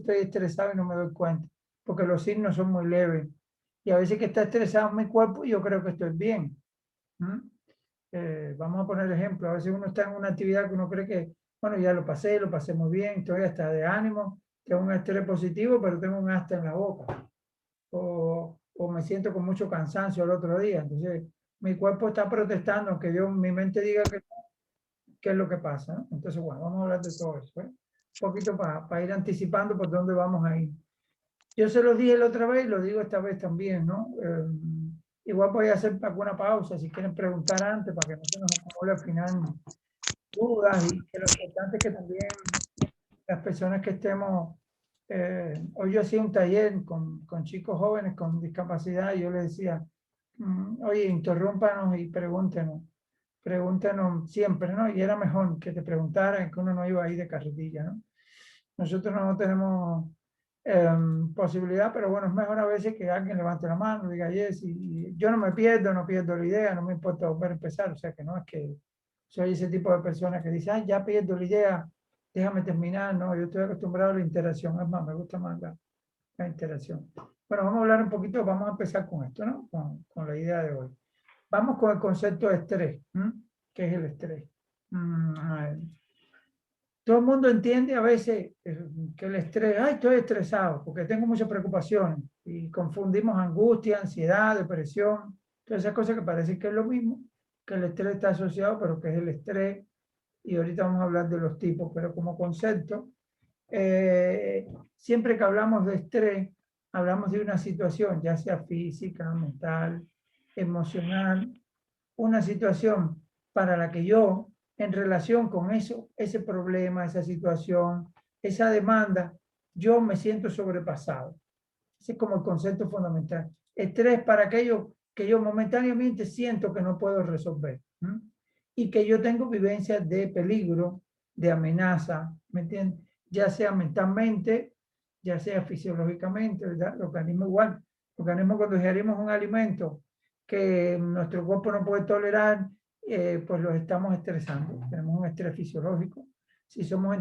estoy estresado y no me doy cuenta, porque los signos son muy leves. Y a veces que está estresado mi cuerpo, yo creo que estoy bien. ¿Mm? Vamos a poner ejemplo, a veces uno está en una actividad que uno cree que, bueno, ya lo pasé muy bien, estoy hasta de ánimo, tengo un estrés positivo, pero tengo un hasta en la boca. O me siento con mucho cansancio el otro día. Entonces, mi cuerpo está protestando, aunque yo, mi mente diga que qué es lo que pasa, ¿no? Entonces, bueno, vamos a hablar de todo eso, ¿eh? Un poquito para ir anticipando por dónde vamos a ir. Yo se los dije la otra vez y lo digo esta vez también, ¿no? Igual voy a hacer alguna pausa si quieren preguntar antes para que no se nos acumule al final dudas y que lo importante es que también las personas que estemos, hoy yo hacía un taller con chicos jóvenes con discapacidad y yo les decía, oye, interrúmpanos y pregúntanos siempre, ¿no? Y era mejor que te preguntaran, que uno no iba ahí de carretilla, ¿no? Nosotros no tenemos posibilidad, pero bueno, es mejor a veces que alguien levante la mano, diga yes, y yo no me pierdo, no pierdo la idea, no me importa volver a empezar, o sea que no es que soy ese tipo de persona que dice, ay, ya pierdo la idea, déjame terminar, no, yo estoy acostumbrado a la interacción, es más, me gusta más la interacción. Bueno, vamos a hablar un poquito, vamos a empezar con esto, ¿no? Con la idea de hoy. Vamos con el concepto de estrés. ¿Qué es el estrés? Todo el mundo entiende a veces que el estrés, ay, estoy estresado porque tengo muchas preocupaciones y confundimos angustia, ansiedad, depresión, todas esas cosas que parecen que es lo mismo, que el estrés está asociado, pero que es el estrés. Y ahorita vamos a hablar de los tipos, pero como concepto, siempre que hablamos de estrés, hablamos de una situación, ya sea física, mental, emocional, una situación para la que yo, en relación con eso, ese problema, esa situación, esa demanda, yo me siento sobrepasado. Ese es como el concepto fundamental. Estrés para aquello que yo momentáneamente siento que no puedo resolver. Y que yo tengo vivencias de peligro, de amenaza, ¿me entiendes? Ya sea mentalmente, ya sea fisiológicamente, ¿verdad? El organismo igual. El organismo cuando ingerimos un alimento que nuestro cuerpo no puede tolerar, pues los estamos estresando. Tenemos un estrés fisiológico. Si somos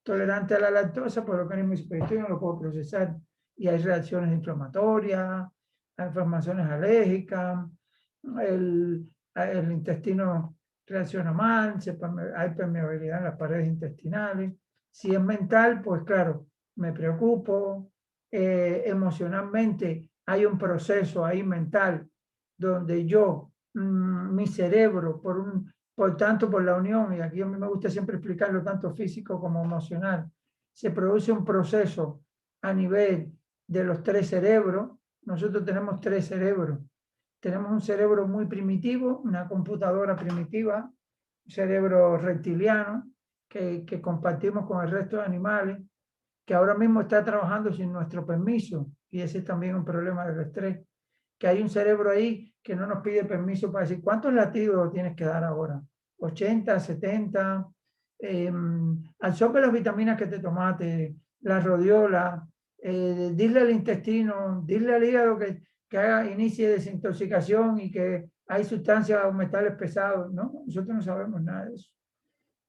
tolerantes a la lactosa, pues el organismo dice, pues esto yo no lo puedo procesar. Y hay reacciones inflamatorias, hay inflamaciones alérgicas, el intestino reacciona mal, hay permeabilidad en las paredes intestinales. Si es mental, pues claro, me preocupo. Emocionalmente hay un proceso ahí mental donde yo, mi cerebro, por tanto por la unión, y aquí a mí me gusta siempre explicarlo tanto físico como emocional, se produce un proceso a nivel de los tres cerebros. Nosotros tenemos tres cerebros. Tenemos un cerebro muy primitivo, una computadora primitiva, un cerebro reptiliano que compartimos con el resto de animales, que ahora mismo está trabajando sin nuestro permiso, y ese es también un problema del estrés, que hay un cerebro ahí que no nos pide permiso para decir cuántos latidos tienes que dar ahora, 80, 70, absorbe las vitaminas que te tomaste, la rodiola, dile al intestino, dile al hígado que haga, inicie desintoxicación y que hay sustancias o metales pesados, ¿no? Nosotros no sabemos nada de eso.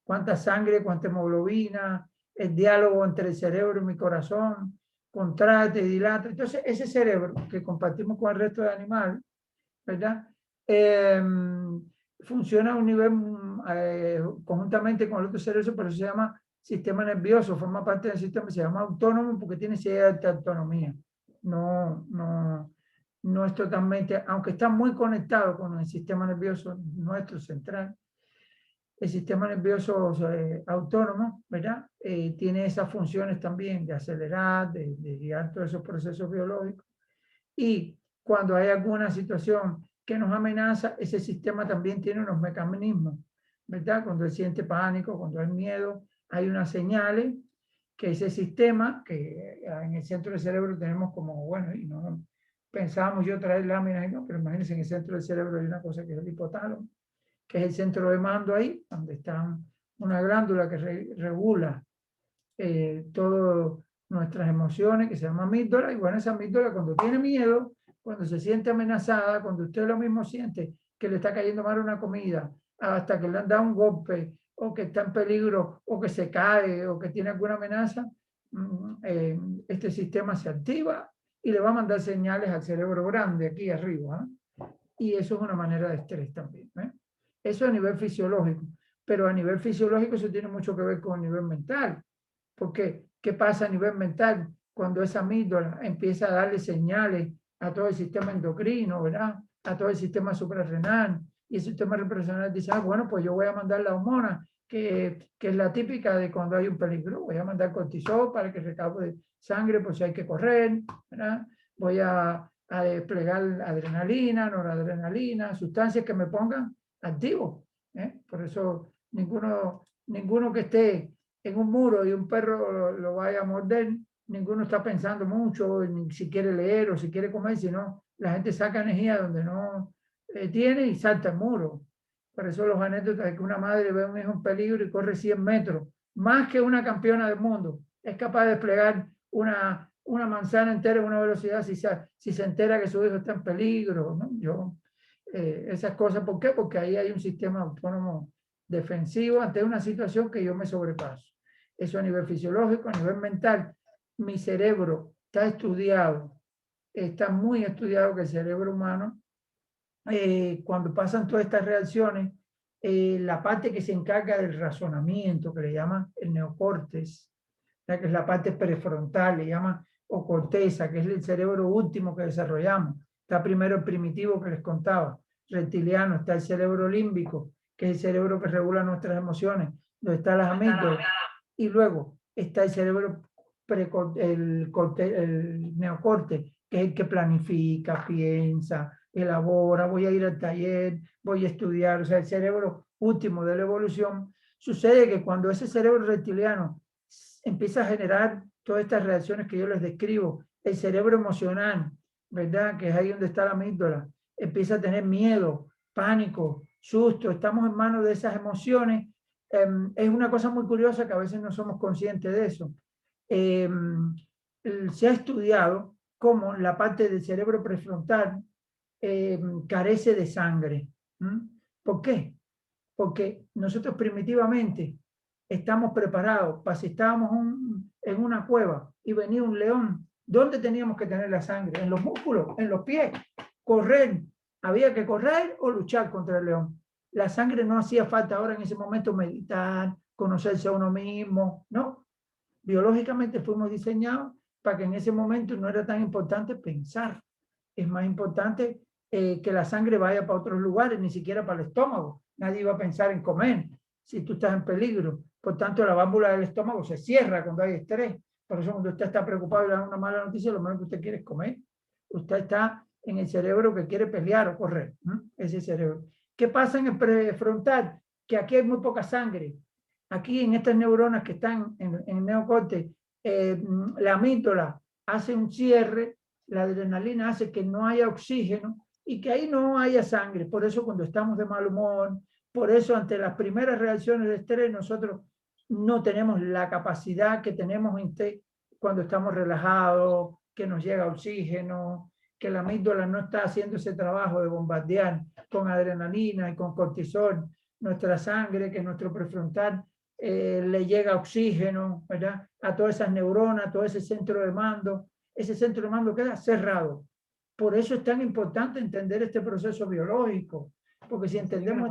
Cuánta sangre, cuánta hemoglobina, el diálogo entre el cerebro y mi corazón, contrate y dilata. Entonces, ese cerebro que compartimos con el resto de animales, ¿verdad? Funciona a un nivel conjuntamente con el otro cerebro, pero se llama sistema nervioso, forma parte del sistema, se llama autónomo porque tiene cierta autonomía. No es totalmente, aunque está muy conectado con el sistema nervioso nuestro central, el sistema nervioso autónomo, ¿verdad? Tiene esas funciones también de acelerar, de guiar todos esos procesos biológicos. Y cuando hay alguna situación que nos amenaza, ese sistema también tiene unos mecanismos, ¿verdad? Cuando él siente pánico, cuando hay miedo, hay unas señales que ese sistema, que en el centro del cerebro tenemos como, bueno, y no pensábamos yo traer láminas, y no, pero imagínense, en el centro del cerebro hay una cosa que es el hipotálamo, que es el centro de mando ahí, donde está una glándula que regula todas nuestras emociones, que se llama amígdala, y bueno, esa amígdala cuando tiene miedo, cuando se siente amenazada, cuando usted lo mismo siente que le está cayendo mal una comida, hasta que le han dado un golpe, o que está en peligro, o que se cae, o que tiene alguna amenaza, este sistema se activa y le va a mandar señales al cerebro grande aquí arriba. Y eso es una manera de estrés también. Eso a nivel fisiológico. Pero a nivel fisiológico eso tiene mucho que ver con el nivel mental. Porque, ¿qué pasa a nivel mental? Cuando esa amígdala empieza a darle señales a todo el sistema endocrino, ¿verdad? A todo el sistema suprarrenal. Y el sistema suprarrenal dice, bueno, pues yo voy a mandar la hormona, que es la típica de cuando hay un peligro. Voy a mandar cortisol para que recaude sangre por si hay que correr, ¿verdad? Voy a desplegar adrenalina, noradrenalina, sustancias que me pongan activo. Por eso ninguno que esté en un muro y un perro lo vaya a morder, ninguno está pensando mucho, ni si quiere leer o si quiere comer, sino la gente saca energía donde no tiene y salta el muro. Por eso los anécdotas de que una madre ve a un hijo en peligro y corre 100 metros, más que una campeona del mundo, es capaz de desplegar una manzana entera en una velocidad si se entera que su hijo está en peligro, ¿no? Esas cosas, ¿por qué? Porque ahí hay un sistema autónomo defensivo ante una situación que yo me sobrepaso. Eso a nivel fisiológico, a nivel mental. Mi cerebro está estudiado, está muy estudiado que el cerebro humano, cuando pasan todas estas reacciones, la parte que se encarga del razonamiento, que le llaman el neocórtex, que es la parte prefrontal, le llaman, o corteza, que es el cerebro último que desarrollamos. Está primero el primitivo que les contaba, reptiliano, está el cerebro límbico, que es el cerebro que regula nuestras emociones, donde están las amígdalas, y luego está el cerebro el neocorte, que es el que planifica, piensa, elabora, voy a ir al taller, voy a estudiar, o sea, el cerebro último de la evolución. Sucede que cuando ese cerebro reptiliano empieza a generar todas estas reacciones que yo les describo, el cerebro emocional, ¿verdad? Que es ahí donde está la amígdala, empieza a tener miedo, pánico, susto, estamos en manos de esas emociones. Es una cosa muy curiosa que a veces no somos conscientes de eso. Se ha estudiado cómo la parte del cerebro prefrontal carece de sangre. ¿Por qué? Porque nosotros primitivamente estamos preparados para si estábamos en una cueva y venía un león, ¿dónde teníamos que tener la sangre? En los músculos, en los pies, correr. Había que correr o luchar contra el león. La sangre no hacía falta ahora en ese momento meditar, conocerse a uno mismo, ¿no? Biológicamente fuimos diseñados para que en ese momento no era tan importante pensar. Es más importante que la sangre vaya para otros lugares, ni siquiera para el estómago. Nadie va a pensar en comer si tú estás en peligro. Por tanto, la válvula del estómago se cierra cuando hay estrés. Por eso cuando usted está preocupado y le da una mala noticia, lo menos que usted quiere es comer. Usted está en el cerebro que quiere pelear o correr. Ese cerebro. ¿Qué pasa en el prefrontal? Que aquí hay muy poca sangre. Aquí en estas neuronas que están en el neocórtex, la amígdala hace un cierre, la adrenalina hace que no haya oxígeno y que ahí no haya sangre. Por eso cuando estamos de mal humor, por eso ante las primeras reacciones de estrés nosotros no tenemos la capacidad que tenemos cuando estamos relajados, que nos llega oxígeno, que la amígdala no está haciendo ese trabajo de bombardear con adrenalina y con cortisol nuestra sangre, que nuestro prefrontal le llega oxígeno, ¿verdad? A todas esas neuronas, a todo ese centro de mando. Ese centro de mando queda cerrado. Por eso es tan importante entender este proceso biológico, porque si entendemos,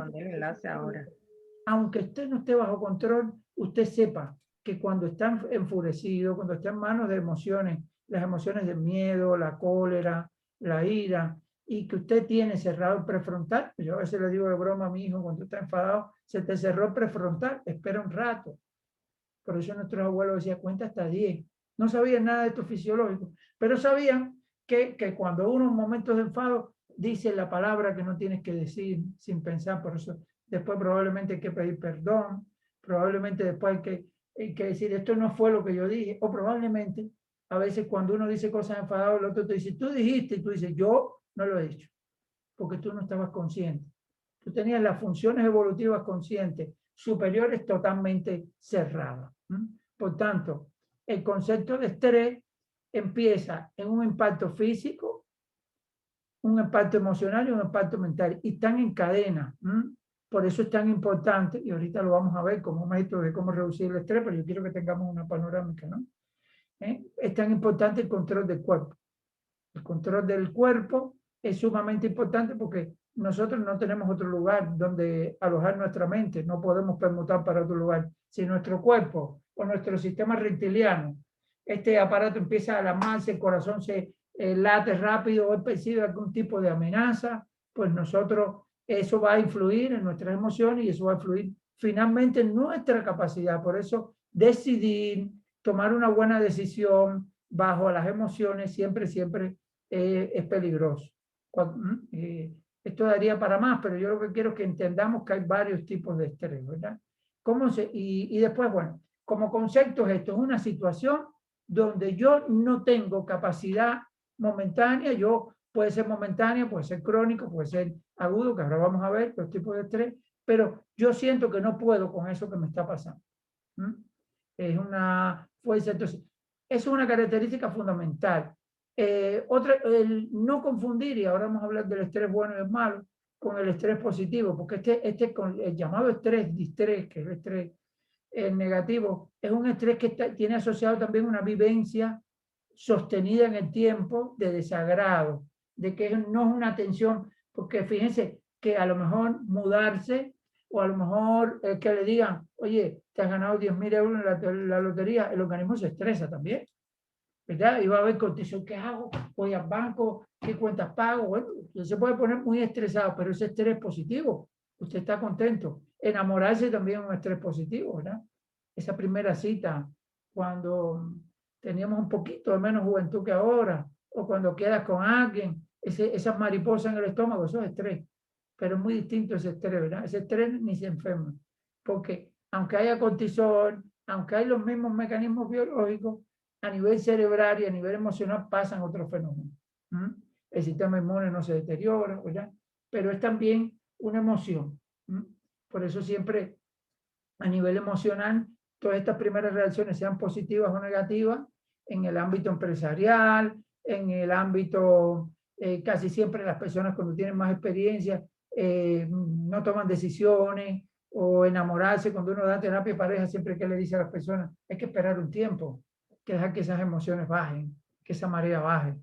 aunque usted no esté bajo control, usted sepa que cuando está enfurecido, cuando está en manos de emociones, las emociones de miedo, la cólera, la ira, y que usted tiene cerrado el prefrontal, yo a veces le digo de broma a mi hijo, cuando está enfadado, se te cerró el prefrontal, espera un rato. Por eso nuestros abuelos decían, cuenta hasta 10. No sabían nada de esto fisiológico, pero sabían que cuando uno en momentos de enfado dice la palabra que no tienes que decir sin pensar, por eso después probablemente hay que pedir perdón, probablemente después hay que decir esto no fue lo que yo dije, o probablemente a veces cuando uno dice cosas enfadadas, el otro te dice, tú dijiste, y tú dices, yo no lo he dicho, porque tú no estabas consciente. Tú tenías las funciones evolutivas conscientes superiores totalmente cerradas. Por tanto, el concepto de estrés empieza en un impacto físico, un impacto emocional y un impacto mental, y están en cadena. Por eso es tan importante, y ahorita lo vamos a ver como método de cómo reducir el estrés, pero yo quiero que tengamos una panorámica, ¿no? Es tan importante el control del cuerpo. El control del cuerpo es sumamente importante porque nosotros no tenemos otro lugar donde alojar nuestra mente, no podemos permutar para otro lugar. Si nuestro cuerpo o nuestro sistema reptiliano, este aparato empieza a alarmarse, el corazón se late rápido o percibe algún tipo de amenaza, pues nosotros, eso va a influir en nuestras emociones y eso va a influir finalmente en nuestra capacidad. Por eso decidir, tomar una buena decisión bajo las emociones siempre es peligroso. Esto daría para más, pero yo lo que quiero es que entendamos que hay varios tipos de estrés, ¿verdad? Y después, bueno, como concepto, esto es una situación donde yo no tengo capacidad momentánea, puede ser momentánea, puede ser crónico, puede ser agudo, que ahora vamos a ver los tipos de estrés, pero yo siento que no puedo con eso que me está pasando. Es una fuerza, entonces, eso es una característica fundamental. Otra, el no confundir, y ahora vamos a hablar del estrés bueno y el malo, con el estrés positivo, porque con el llamado estrés, distrés, que es el estrés negativo, es un estrés que tiene asociado también una vivencia sostenida en el tiempo de desagrado, de que no es una tensión, porque fíjense que a lo mejor mudarse, o a lo mejor que le digan, oye, te has ganado 10.000 euros en la lotería, el organismo se estresa también, ¿verdad? Y va a haber cortisol, ¿qué hago? Voy al banco, ¿qué cuentas pago? Bueno, usted se puede poner muy estresado, pero ese estrés positivo, usted está contento. Enamorarse también es un estrés positivo, ¿verdad? Esa primera cita, cuando teníamos un poquito de menos juventud que ahora, o cuando quedas con alguien, esas mariposas en el estómago, eso es estrés. Pero es muy distinto ese estrés, ¿verdad? Ese estrés ni se enferma, porque aunque haya cortisol, aunque hay los mismos mecanismos biológicos, a nivel cerebral y a nivel emocional pasan otros fenómenos. El sistema inmune no se deteriora, ¿verdad? Pero es también una emoción. Por eso siempre a nivel emocional, todas estas primeras reacciones, sean positivas o negativas, en el ámbito empresarial, en el ámbito, casi siempre las personas cuando tienen más experiencia no toman decisiones, o enamorarse, cuando uno da terapia de pareja, siempre que le dice a las personas, hay que esperar un tiempo, que dejar que esas emociones bajen, que esa marea baje,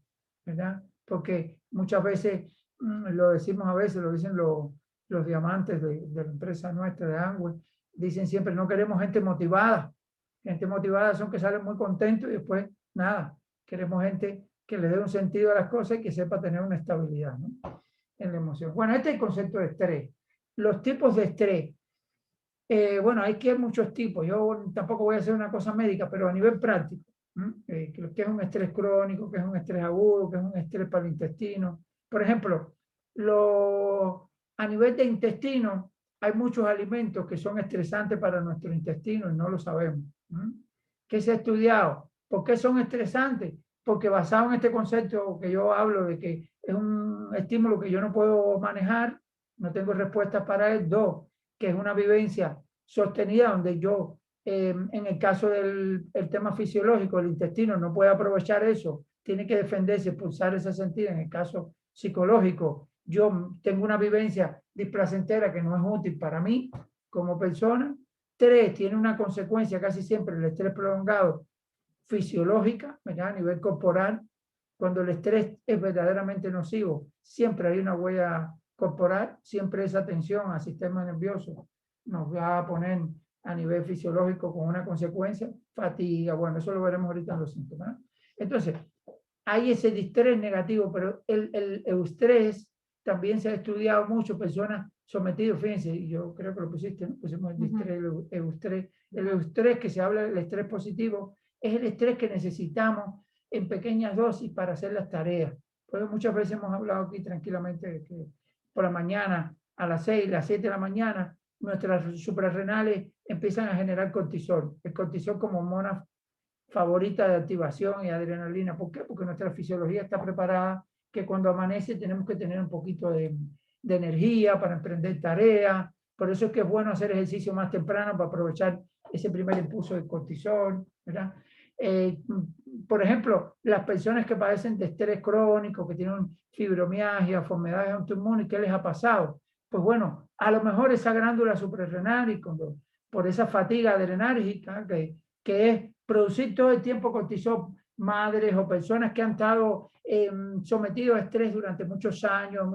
¿verdad? Porque muchas veces, lo decimos a veces, lo dicen los diamantes de la empresa nuestra de Amway, dicen siempre, no queremos gente motivada son que salen muy contentos y después nada, queremos gente que le dé un sentido a las cosas y que sepa tener una estabilidad, ¿no? En la emoción. Bueno, este es el concepto de estrés. Los tipos de estrés. Bueno, hay que muchos tipos. Yo tampoco voy a hacer una cosa médica, pero a nivel práctico, que es un estrés crónico, que es un estrés agudo, que es un estrés para el intestino. Por ejemplo, a nivel de intestino, hay muchos alimentos que son estresantes para nuestro intestino y no lo sabemos. ¿Qué se ha estudiado? ¿Por qué son estresantes? Porque basado en este concepto que yo hablo de que es un estímulo que yo no puedo manejar, no tengo respuestas para él. Dos, que es una vivencia sostenida donde yo, en el caso del tema fisiológico, el intestino no puede aprovechar eso, tiene que defenderse, pulsar ese sentido. En el caso psicológico, yo tengo una vivencia displacentera que no es útil para mí como persona. Tres, tiene una consecuencia casi siempre, el estrés prolongado, fisiológica, ¿verdad? A nivel corporal. Cuando el estrés es verdaderamente nocivo, siempre hay una huella corporal, siempre esa tensión al sistema nervioso nos va a poner a nivel fisiológico con una consecuencia, fatiga, bueno, eso lo veremos ahorita en los síntomas. Entonces, hay ese distrés negativo, pero el eustrés también se ha estudiado mucho, personas sometidas, fíjense, yo creo que lo pusiste, ¿no? Pusimos el distrés, el eustrés. El eustrés, que se habla del estrés positivo, es el estrés que necesitamos en pequeñas dosis para hacer las tareas. Porque muchas veces hemos hablado aquí tranquilamente de que por la mañana, a las 6, las 7 de la mañana, nuestras suprarrenales empiezan a generar cortisol. El cortisol como hormona favorita de activación y adrenalina. ¿Por qué? Porque nuestra fisiología está preparada que cuando amanece tenemos que tener un poquito de energía para emprender tareas. Por eso es que es bueno hacer ejercicio más temprano para aprovechar ese primer impulso de cortisol, ¿verdad? Por ejemplo, las personas que padecen de estrés crónico, que tienen fibromialgia, enfermedades autoinmunes, ¿qué les ha pasado? Pues bueno, a lo mejor esa glándula suprarrenal y por esa fatiga adrenérgica que es producir todo el tiempo cortisol, madres o personas que han estado sometidos a estrés durante muchos años,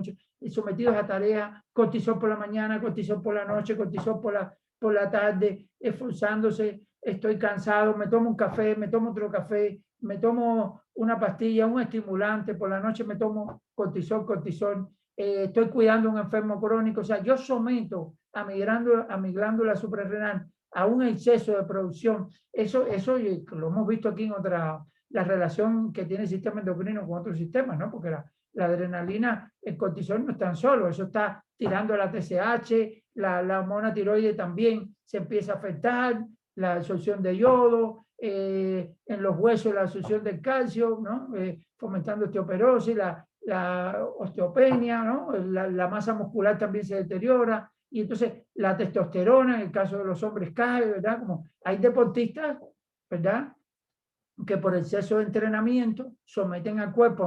sometidos a tareas, cortisol por la mañana, cortisol por la noche, cortisol por la tarde, esforzándose, estoy cansado, me tomo un café, me tomo otro café, me tomo una pastilla, un estimulante, por la noche me tomo cortisol, estoy cuidando a un enfermo crónico, o sea, yo someto a mi glándula suprarrenal a un exceso de producción. Eso lo hemos visto aquí en la relación que tiene el sistema endocrino con otros sistemas, ¿no? Porque la adrenalina, el cortisol no están solo, eso está tirando a la TSH, la hormona tiroide también se empieza a afectar, la absorción de yodo, en los huesos la absorción del calcio, ¿no? Fomentando osteoporosis, la osteopenia, ¿no? La masa muscular también se deteriora, y entonces la testosterona, en el caso de los hombres, cae, ¿verdad? Como hay deportistas, ¿verdad?, que por exceso de entrenamiento someten al cuerpo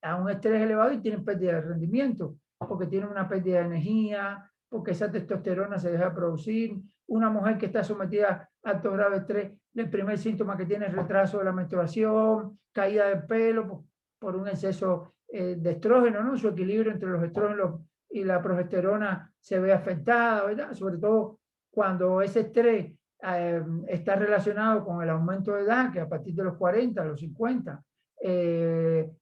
a un estrés elevado y tienen pérdida de rendimiento, porque tienen una pérdida de energía, porque esa testosterona se deja de producir. Una mujer que está sometida a alto grado de estrés, el primer síntoma que tiene es retraso de la menstruación, caída del pelo por un exceso de estrógeno, ¿no? Su equilibrio entre los estrógenos y la progesterona se ve afectada, ¿verdad? Sobre todo cuando ese estrés está relacionado con el aumento de edad, que a partir de los 40, los 50,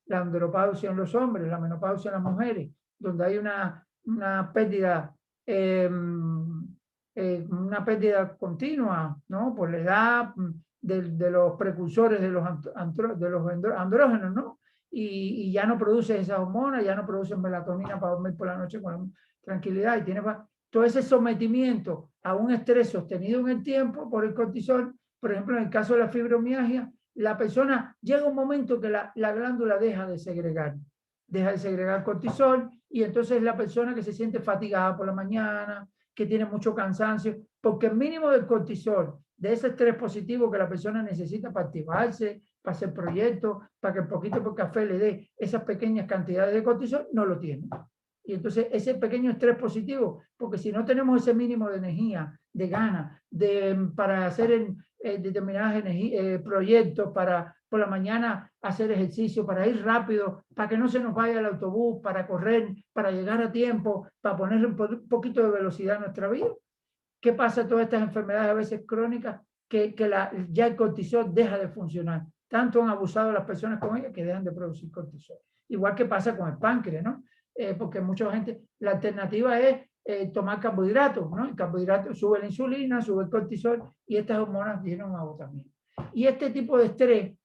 la andropausia en los hombres, la menopausia en las mujeres, donde hay una pérdida continua, ¿no? Por la edad de los precursores de los andrógenos, ¿no? Y ya no produce esas hormonas, ya no produce melatonina para dormir por la noche con tranquilidad, y tiene todo ese sometimiento a un estrés sostenido en el tiempo por el cortisol. Por ejemplo, en el caso de la fibromialgia, la persona llega un momento que la glándula deja de segregar cortisol, y entonces la persona que se siente fatigada por la mañana, que tiene mucho cansancio, porque el mínimo del cortisol, de ese estrés positivo que la persona necesita para activarse, para hacer proyectos, para que el poquito por café le dé esas pequeñas cantidades de cortisol, no lo tiene. Y entonces ese pequeño estrés positivo, porque si no tenemos ese mínimo de energía, de ganas, para hacer determinados proyectos, para por la mañana hacer ejercicio, para ir rápido, para que no se nos vaya el autobús, para correr, para llegar a tiempo, para poner un poquito de velocidad en nuestra vida. ¿Qué pasa a todas estas enfermedades a veces crónicas? Que ya el cortisol deja de funcionar. Tanto han abusado las personas con ella que dejan de producir cortisol. Igual que pasa con el páncreas, ¿no? Porque mucha gente, la alternativa es tomar carbohidratos, ¿no? El carbohidrato sube la insulina, sube el cortisol, y estas hormonas tienen un agotamiento. Y este tipo de estrés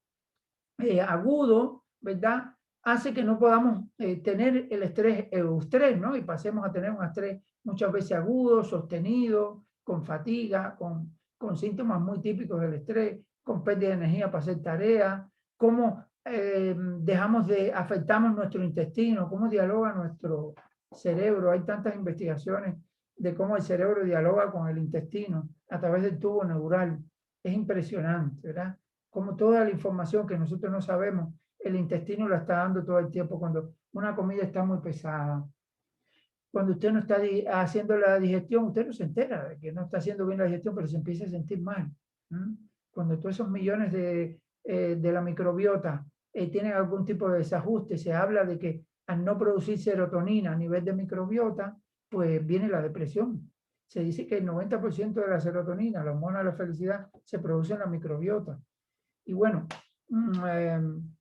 agudo, ¿verdad?, hace que no podamos tener el estrés eustrés, ¿no? Y pasemos a tener un estrés muchas veces agudo, sostenido, con fatiga, con síntomas muy típicos del estrés, con pérdida de energía para hacer tareas, cómo afectamos nuestro intestino, cómo dialoga nuestro cerebro. Hay tantas investigaciones de cómo el cerebro dialoga con el intestino a través del tubo neural. Es impresionante, ¿verdad? Como toda la información que nosotros no sabemos, el intestino la está dando todo el tiempo cuando una comida está muy pesada. Cuando usted no está haciendo la digestión, usted no se entera de que no está haciendo bien la digestión, pero se empieza a sentir mal. Cuando todos esos millones de la microbiota tienen algún tipo de desajuste, se habla de que al no producir serotonina a nivel de microbiota, pues viene la depresión. Se dice que el 90% de la serotonina, la hormona de la felicidad, se produce en la microbiota. Y bueno,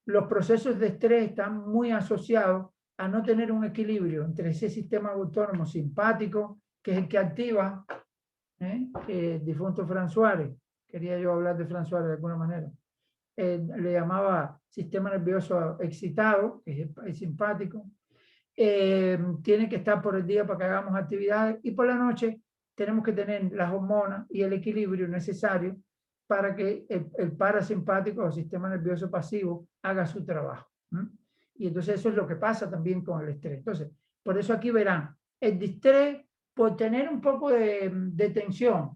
los procesos de estrés están muy asociados a no tener un equilibrio entre ese sistema autónomo simpático, que es el que activa, el difunto Fran Suárez, quería yo hablar de Fran Suárez de alguna manera, le llamaba sistema nervioso excitado, que es el simpático, tiene que estar por el día para que hagamos actividades, y por la noche tenemos que tener las hormonas y el equilibrio necesario para que el parasimpático o sistema nervioso pasivo haga su trabajo. Y entonces eso es lo que pasa también con el estrés. Entonces, por eso aquí verán, el distrés, por tener un poco de tensión,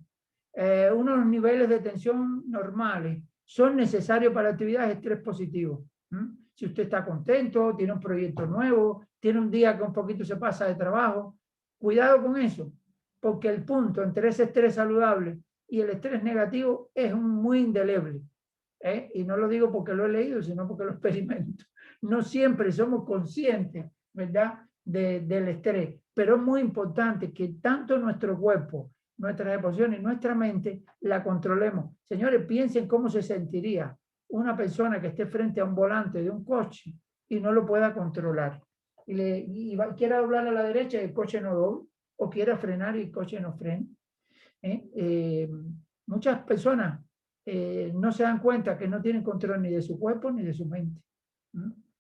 unos niveles de tensión normales, son necesarios para actividades de estrés positivo. Si usted está contento, tiene un proyecto nuevo, tiene un día que un poquito se pasa de trabajo, cuidado con eso, porque el punto entre ese estrés saludable y el estrés negativo es muy indeleble. Y no lo digo porque lo he leído, sino porque lo experimento. No siempre somos conscientes, ¿verdad?, del estrés, pero es muy importante que tanto nuestro cuerpo, nuestras emociones y nuestra mente la controlemos. Señores, piensen cómo se sentiría una persona que esté frente a un volante de un coche y no lo pueda controlar. Quiera doblar a la derecha y el coche no dobla, o quiera frenar y el coche no frena. Muchas personas no se dan cuenta que no tienen control ni de su cuerpo ni de su mente.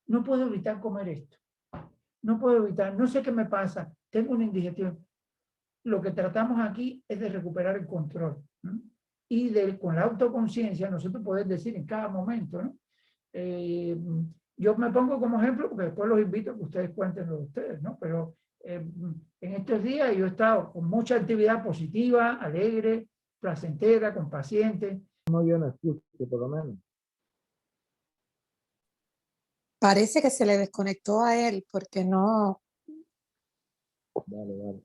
No puedo evitar comer esto. No puedo evitar, no sé qué me pasa, tengo una indigestión. Lo que tratamos aquí es de recuperar el control. Y con la autoconciencia nosotros podemos decir en cada momento, ¿no? Yo me pongo como ejemplo porque después los invito a que ustedes cuenten lo de ustedes, ¿no? Pero en estos días yo he estado con mucha actividad positiva, alegre, placentera, con pacientes. Muy bien, escucho, por lo menos. Parece que se le desconectó a él porque no. Vale, vale.